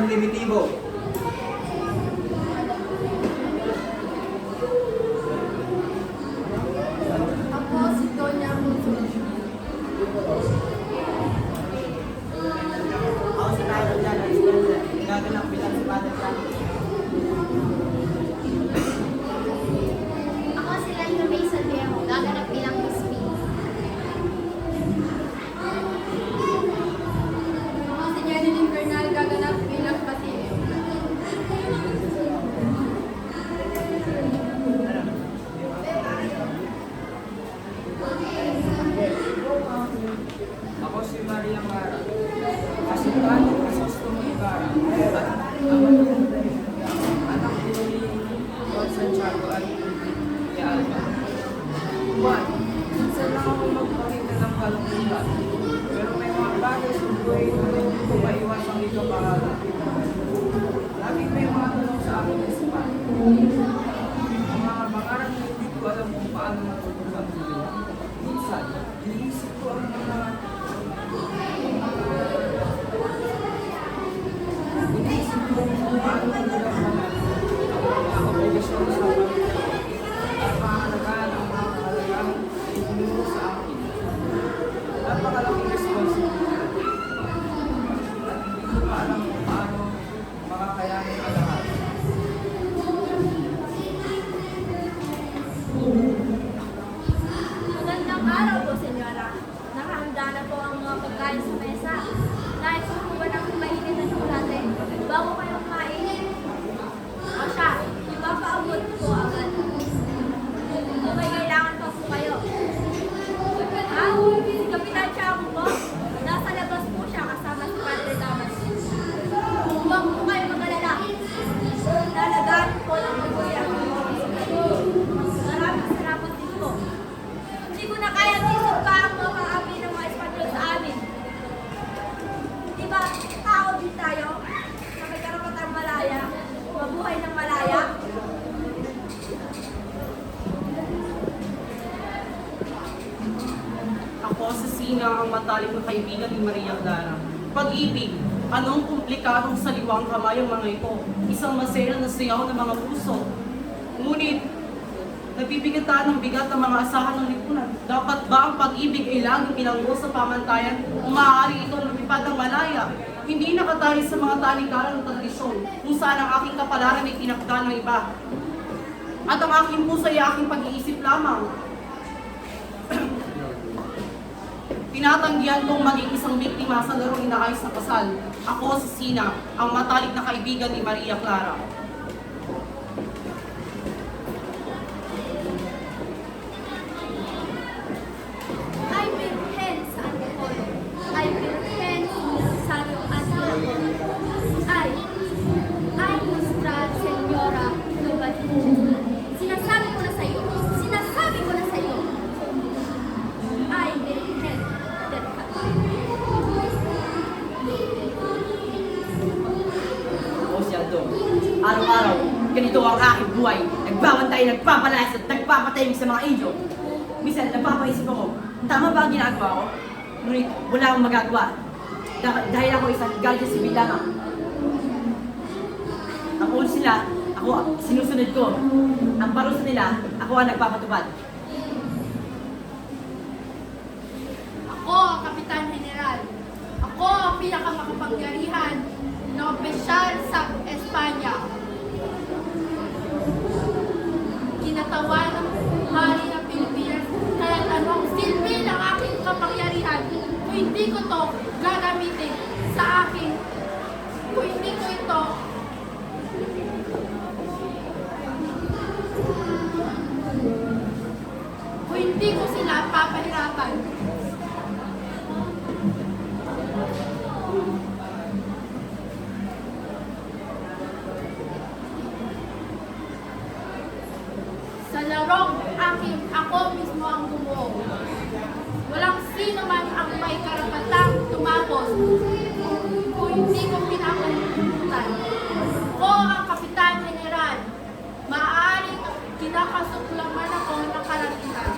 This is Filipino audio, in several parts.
Don Primitivo. Ako si Doña Monson. Ako si Tyron Janas, gaganap bilang si Father Janas. Ako si Lando May Salviejo, gaganap bilang Miss P. Ako si Jeneline Bernal, gaganap bilang Basilio. Ako si Maria Mara, kasintahan ng Crisostomo Ibarra, at anak ni Juan Santiago at ni Alba. Juan, minsan lang ako magpakita ng kalungkutan, pero may mga bagay sa buhay na hindi ko maiwasang ikapahala. Laging may mga tanong sa aking isipan. Ang mga pangarap na hindi ko alam kung paano matutupad. Minsan, iniisip ko ang mga paano nagagawa ang obligasyon sa pamilya at pangalagaan ang mga kahalagang itinuro sa akin. Napakalaking responsibilidad at hindi ko pa alam kung paano makakayanin ang lahat. Magandang araw po, senyora. Nakahanda na po ang mga pagkain sa mesa. Nais ko po ba ng mainit na tsokolate bago kayo kumain? O siya, ipapaabot ko po agad. Kung may kailangan pa po kayo. Si Kapitan Tiago po, nasa labas po siya kasama si Padre Damas. Huwag po kayo mag-alala. Lalagaan po ng mabuti ang mga maraming salamat din po. Hindi ko na kaya tisog pa ang mga kaapi ng mga Espanyol sa amin. Diba, tao din tayo na may karapatang malaya, mabuhay ng malaya. Ako si Sina, ang matalik na kaibigan ni Maria Clara. Pag-ibig, anong komplikadong saliwang kamay ang mga ito? Isang masaya na sayaw ng mga puso. Ngunit, nagbibigatan ng bigat ng mga asahan ng lipunan. Dapat ba ang pag-ibig ay laging pinanggo sa pamantayan o maaari itong lumipad ng malaya? Hindi nakatali sa mga talikaran ng tradisyon kung saan ang aking kapalaran ay tinakda ng iba. At ang aking puso ay aking pag-iisip lamang. Tinatanggihan kong maging isang biktima sa larong inaayos na kasal. Ako si Sina, ang matalik na kaibigan ni Maria Clara. Ay, Virgen sa Antipolo. Ay, Virgen sa Antipolo. Ay, Nuestra Señora Nubatinche. Sinasabi ko na sa iyo. Sinasabi ko na sa iyo. Ay, Virgen del O siya doon. Araw-araw, ganito ang aking buhay. Nagbabantay, nagpapalayas at nagpapatayong sa mga inyo. Minsan, napapaisip ako, tama ba ang ginagawa ko? Ngunit wala akong magagawa. Dahil ako isang guardia civil lamang. Ang ulos nila, ako sinusunod ko. Ang parusa nila, ako ang nagpapatupad. Ako ang Kapitan General. Ako ang pinakamakapangyarihan na opisyal sa Espanya. Ginatawan ng hari ng Pilipinas, kaya anong silbi ng aking kapangyarihan kung hindi ko to gagamitin sa akin, kung hindi ko ito kung hindi ko sila papahirapan. Sa larong aking, ako mismo ang bumuo. Walang sino man ang may karapatang tumapos kung hindi ko pinapalimutan. Ako ang Kapitan General. Maaaring kinakasuklaman ako ng karantinan.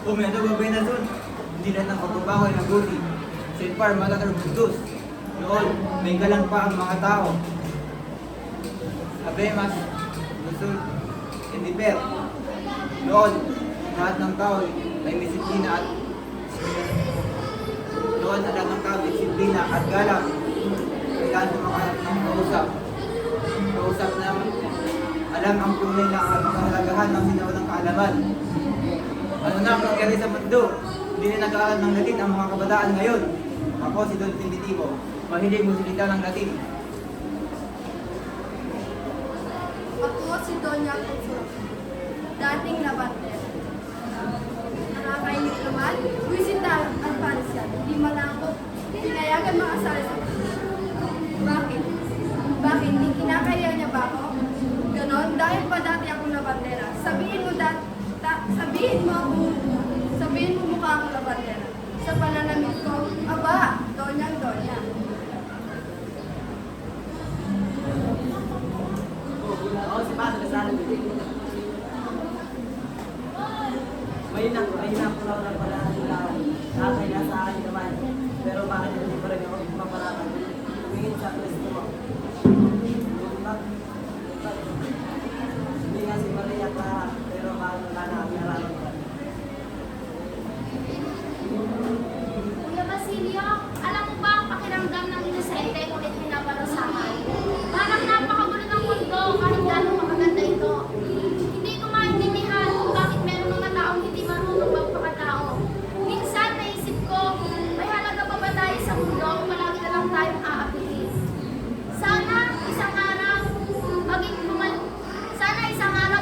Kung may nababay na doon, hindi na nakatupad bangoy ng buti. Silpar matatar budus. Noon, may galang pa ang mga tao. Abemas, Lusul, Ediper. Noon, lahat ng tao ay may disiplina at noon, lahat ng tao ay disiplina at galang. Kailangan sumakanap ng kausap. Kausap na alam ang tunay na kahalagahan ng sinaunang kaalaman. Ano na ang nangyari sa mundo? Hindi na nag-aaral ng Latin ang mga kabataan ngayon. Ako si Don Primitivo, mahilig musilita ng Latin. Ako si Doña Consuelo, dating labander. Nakakainis naman, wisita at parisyan, di malangkot, pinayagan mga asal sa Bakit? Bakit? Di kinakaya niya ba ako? Ganon, dahil pa dati akong labandera. Sabihin mo mukha akong labandera. Sa pananamit ko, aba, Donyang Donya. Ako si Padre Sara. May napunaw na pala ang ilaw. Nakakaya sa akin naman. Pero bakit hindi pa rin ako ipaparatan? Tumingin sa Kristo. Hindi nga si Maria pa, pero bakit wala na ang nararamdaman? Kuya Basilio, alam mo ba ang pakiramdam ng inosente ngunit pinaparusahan? Parang napakagulo ng mundo kahit gano'ng makaganda ito. Hindi ko maintindihan kung bakit meron mga taong hindi marunong magpakatao. Minsan naisip ko, may halaga pa ba tayo sa mundo kung palagi na lang tayong aapihin? Sana isang araw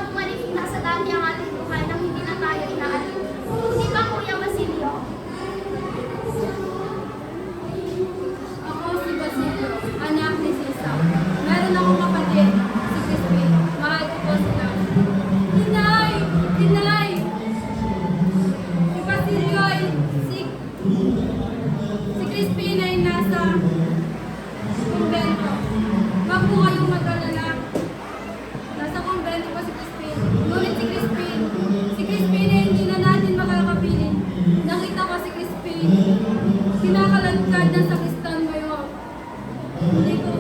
bumalik na sa dati ang ating buhay nang hindi na tayo inaalit. Di ba, Kuya Basilio? Ako si Basilio, anak ni Sisa. Meron akong kapatid, si Crispin. Mahal ko po sila. Inay! Inay! Si Basilio ay si Crispin ay nasa kumbento. Huwag po kayong mag-alala. Nasa kumbento po si Crispin. Ngunit si Crispin ay hindi na natin makakapiling. Nakita ko si Crispin. Kinakalagkad ng sakristan ngayon. Hindi ko.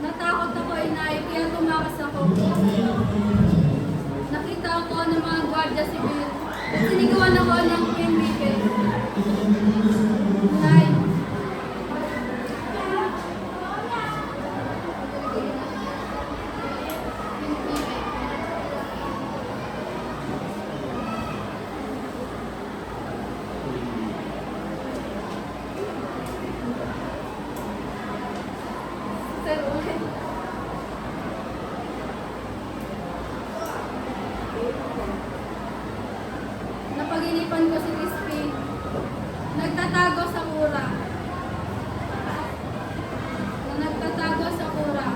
Natakot ako, inay, kaya tumakas ako. Nakita ako ng mga gwardiya sibil. At sinigawan ako ng PNBK. Inay. Sir, ulit. Napaginipan ko si Crispin. Nagtatago sa kura. Nagtatago sa kura.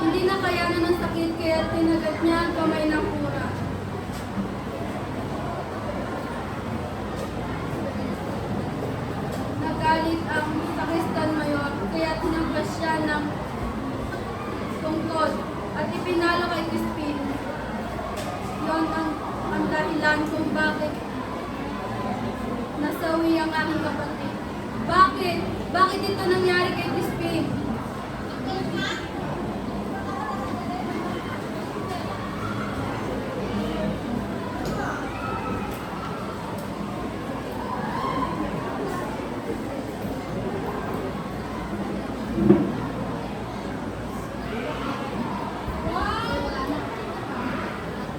Hindi na kayanan ng sakit kaya tinagat niya ang kamay ng kura. Nagalit ang sakristan mayor kaya tinanggas siya ng tungkod at ipinalo kay Crispin. Yon ang dahilan kung bakit nasawi ang aking kapatid. Bakit? Bakit ito nangyari kay Crispin?